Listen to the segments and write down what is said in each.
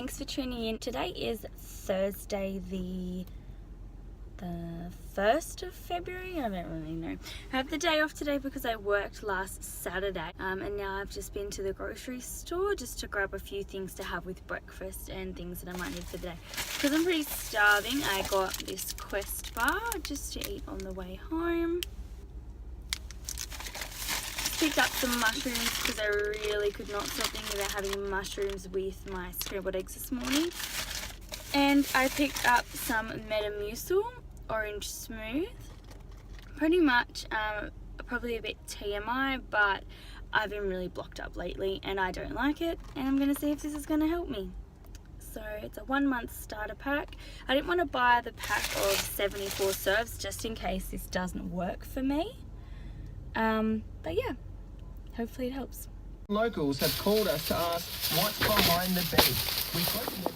thanks for tuning in. Today is Thursday the 1st of February. I don't really know. I have the day off today because I worked last Saturday, and now I've just been to the grocery store just to grab a few things to have with breakfast and things that I might need for the day. Because I'm pretty starving, I got this Quest bar just to eat on the way home. Picked up some mushrooms because I really could not stop thinking about having mushrooms with my scrambled eggs this morning. And I picked up some Metamucil Orange Smooth. Pretty much probably a bit TMI, but I've been really blocked up lately and I don't like it, and I'm going to see if this is going to help me. So it's a 1 month starter pack. I didn't want to buy the pack of 74 serves just in case this doesn't work for me. But yeah, hopefully it helps. Locals have called us to ask what's behind the beef. We spoke to them.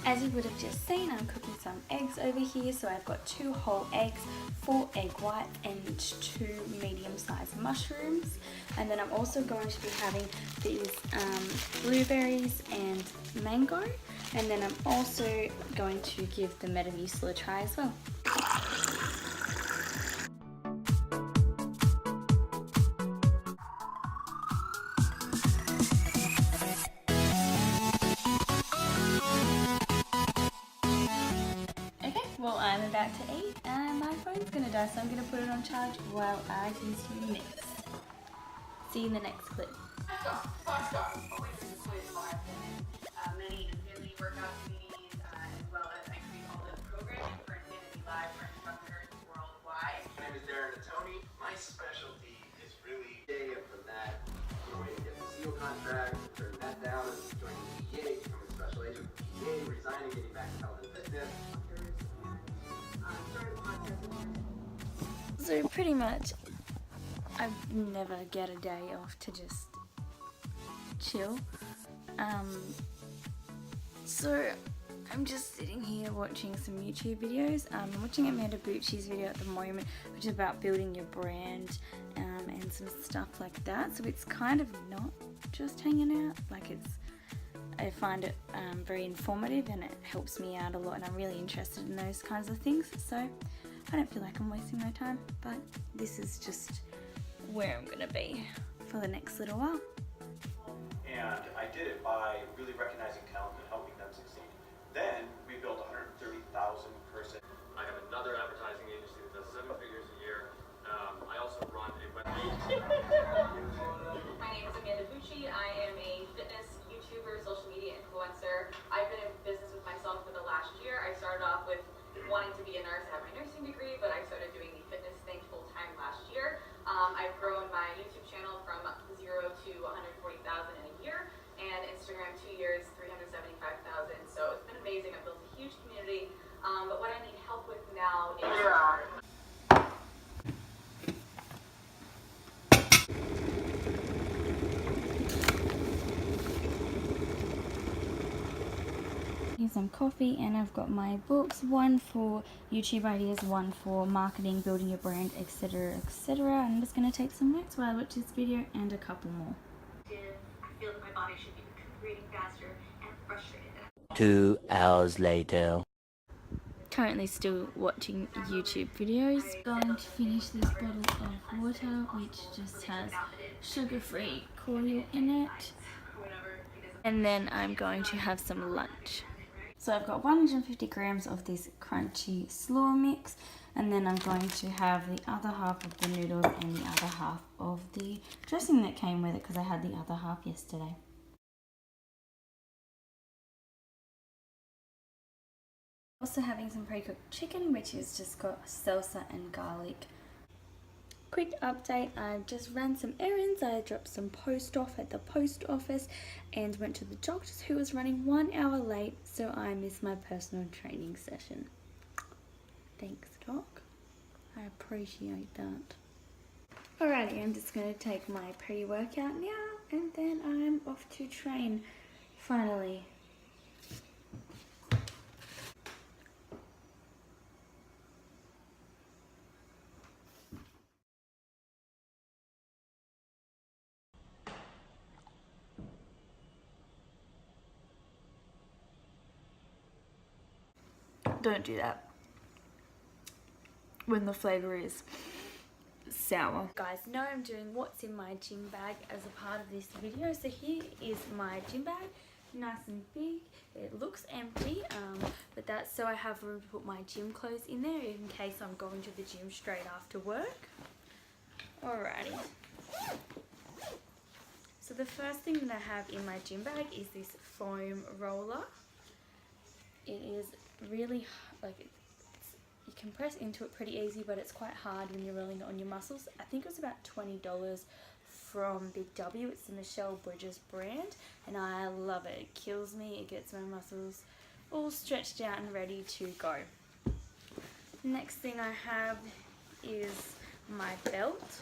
As you would have just seen, I'm cooking some eggs over here. So I've got 2 whole eggs, 4 egg whites, and 2 medium-sized mushrooms. And then I'm also going to be having these blueberries and mango. And then I'm also going to give the Metamucil a try as well. Well, I'm about to eat and my phone's gonna die, so I'm gonna put it on charge while I continue mix. See you in the next clip. Many Infinity workout communities, as well as I create all the programming for Infinity Live for instructors worldwide. My name is Darren and Tony. My specialty is really day, and from that, going to get the SEAL contract, turn that down, and joining the PEA, becoming a special agent for the PEA, resigning, getting back to health and fitness. So pretty much, I never get a day off to just chill. So I'm just sitting here watching some YouTube videos. I'm watching Amanda Bucci's video at the moment, which is about building your brand and some stuff like that. So it's kind of not just hanging out, like I find it very informative and it helps me out a lot, and I'm really interested in those kinds of things. So I don't feel like I'm wasting my time, but this is just where I'm gonna be for the next little while. And I did it by really recognizing talent and helping them succeed. Then we built 130,000 person. I have another advertising agency that does 7 figures a year. I also run a web. My name is Amanda Bucci. I am a fitness YouTuber, social media influencer. I've been in business with myself for the last year. I started off with wanting to be a nurse. I have my nursing degree, but I started doing the fitness thing full time last year. I've grown my YouTube channel from 0 to 140,000 in a year, and Instagram 2 years Here's some coffee, and I've got my books, one for YouTube ideas, one for marketing, building your brand, etc, etc. I'm just going to take some notes while I watch this video and a couple more. I feel that my body should be recuperating faster, and I'm frustrated. 2 hours later. Currently still watching YouTube videos. Going to finish this bottle of water, which just has sugar-free cordial in it. And then I'm going to have some lunch. So I've got 150 grams of this crunchy slaw mix, and then I'm going to have the other half of the noodles and the other half of the dressing that came with it, because I had the other half yesterday. Also having some pre-cooked chicken, which has just got salsa and garlic. Quick update, I just ran some errands. I dropped some post off at the post office and went to the doctor's, who was running 1 hour late, so I missed my personal training session. Thanks, Doc. I appreciate that. Alrighty, I'm just going to take my pre-workout now, and then I'm off to train, finally. Don't do that when the flavour is sour. Guys, know I'm doing what's in my gym bag as a part of this video. So here is my gym bag, nice and big. It looks empty, but that's so I have room to put my gym clothes in there in case I'm going to the gym straight after work. Alrighty. So the first thing that I have in my gym bag is this foam roller. It is really, like, you can press into it pretty easy, but it's quite hard when you're rolling it on your muscles. I think it was about $20 from Big W. It's the Michelle Bridges brand, and I love it. It kills me. It gets my muscles all stretched out and ready to go. Next thing I have is my belt.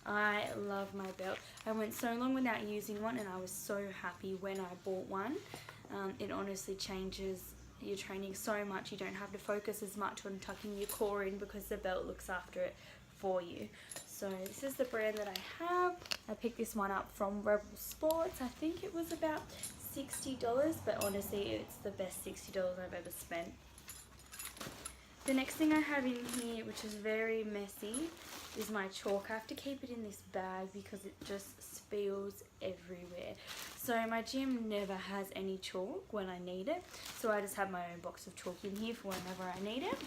I love my belt. I went so long without using one, and I was so happy when I bought one. It honestly changes your training so much. You don't have to focus as much on tucking your core in because the belt looks after it for you. So this is the brand that I have. I picked this one up from Rebel Sports. I think it was about $60, but honestly it's the best $60 I've ever spent. The next thing I have in here, which is very messy, is my chalk. I have to keep it in this bag because it just spills everywhere. So my gym never has any chalk when I need it, so I just have my own box of chalk in here for whenever I need it.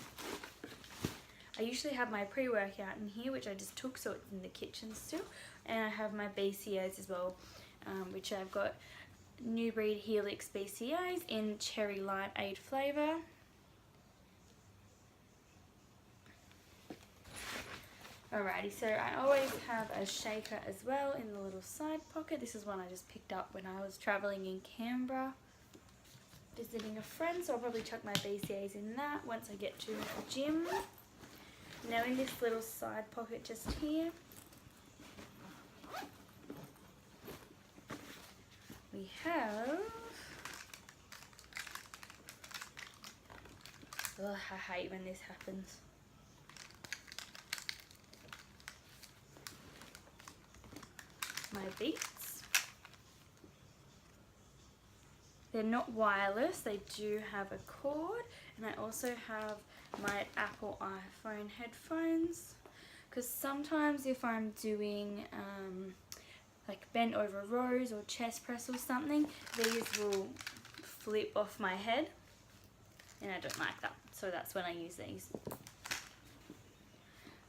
I usually have my pre-workout in here, which I just took, so it's in the kitchen still, and I have my BCAAs as well, which I've got New Breed Helix BCAAs in Cherry Limeade flavour. Alrighty, so I always have a shaker as well in the little side pocket. This is one I just picked up when I was travelling in Canberra, visiting a friend, so I'll probably chuck my BCAAs in that once I get to the gym. Now in this little side pocket just here, we have, ugh, I hate when this happens. My Beats. They're not wireless, they do have a cord, and I also have my Apple iPhone headphones, because sometimes if I'm doing like bent over rows or chest press or something, these will flip off my head and I don't like that, so that's when I use these.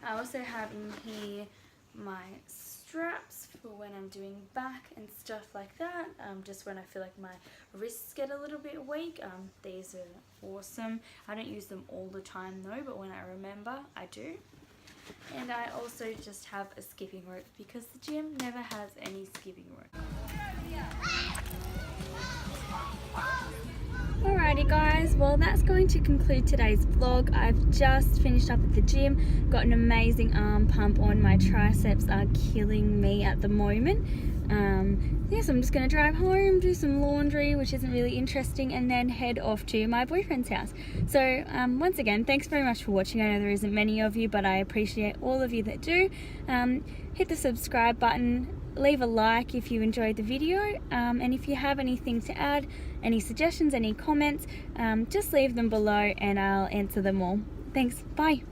I also have in here my straps for when I'm doing back and stuff like that, just when I feel like my wrists get a little bit weak. These are awesome. I don't use them all the time though, but when I remember I do. And I also just have a skipping rope because the gym never has any skipping rope. Alrighty guys, well that's going to conclude today's vlog. I've just finished up at the gym, got an amazing arm pump on. My triceps are killing me at the moment, Yes, I'm just going to drive home, do some laundry, which isn't really interesting, and then head off to my boyfriend's house. So once again, thanks very much for watching. I know there isn't many of you, but I appreciate all of you that do. Hit the subscribe button, leave a like if you enjoyed the video, and if you have anything to add, any suggestions, any comments, just leave them below and I'll answer them all. Thanks, bye.